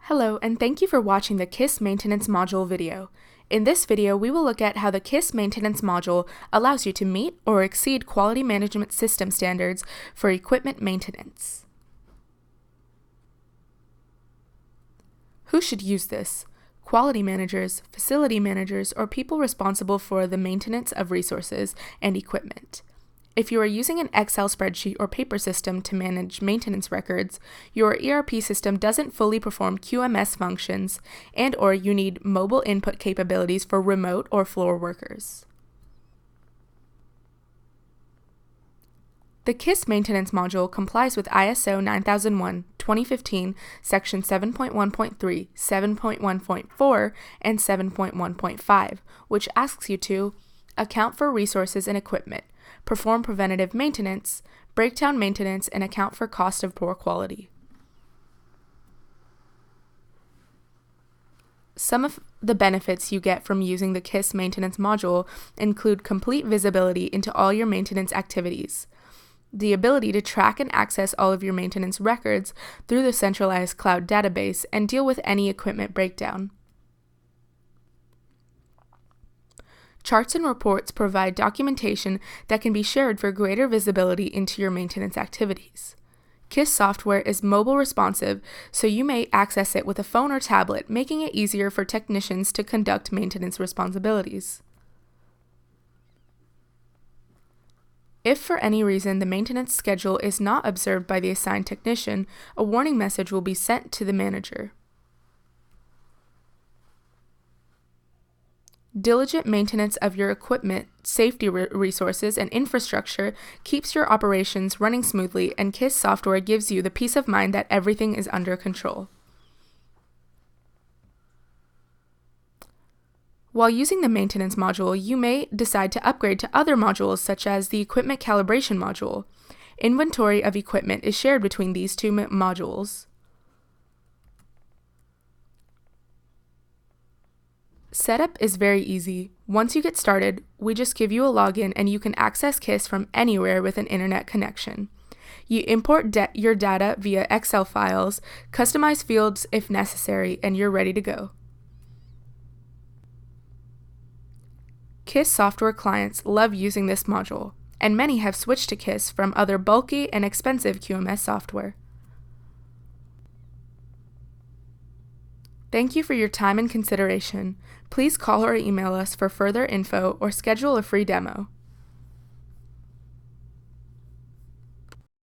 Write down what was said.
Hello, and thank you for watching the KISS Maintenance Module video. In this video, we will look at how the KISS Maintenance Module allows you to meet or exceed quality management system standards for equipment maintenance. Who should use this? Quality managers, facility managers, or people responsible for the maintenance of resources and equipment. If you are using an Excel spreadsheet or paper system to manage maintenance records, your ERP system doesn't fully perform QMS functions and/or you need mobile input capabilities for remote or floor workers. The KISS Maintenance Module complies with ISO 9001:2015, Section 7.1.3, 7.1.4, and 7.1.5, which asks you to account for resources and equipment, perform preventative maintenance, breakdown maintenance, and account for cost of poor quality. Some of the benefits you get from using the KISS Maintenance Module include complete visibility into all your maintenance activities, the ability to track and access all of your maintenance records through the centralized cloud database and deal with any equipment breakdown. Charts and reports provide documentation that can be shared for greater visibility into your maintenance activities. KISS software is mobile responsive, so you may access it with a phone or tablet, making it easier for technicians to conduct maintenance responsibilities. If for any reason the maintenance schedule is not observed by the assigned technician, a warning message will be sent to the manager. Diligent maintenance of your equipment, safety resources, and infrastructure keeps your operations running smoothly, and KISS software gives you the peace of mind that everything is under control. While using the maintenance module, you may decide to upgrade to other modules such as the equipment calibration module. Inventory of equipment is shared between these two modules. Setup is very easy. Once you get started, we just give you a login and you can access KISS from anywhere with an internet connection. You import your data via Excel files, customize fields if necessary, and you're ready to go. KISS software clients love using this module, and many have switched to KISS from other bulky and expensive QMS software. Thank you for your time and consideration. Please call or email us for further info or schedule a free demo.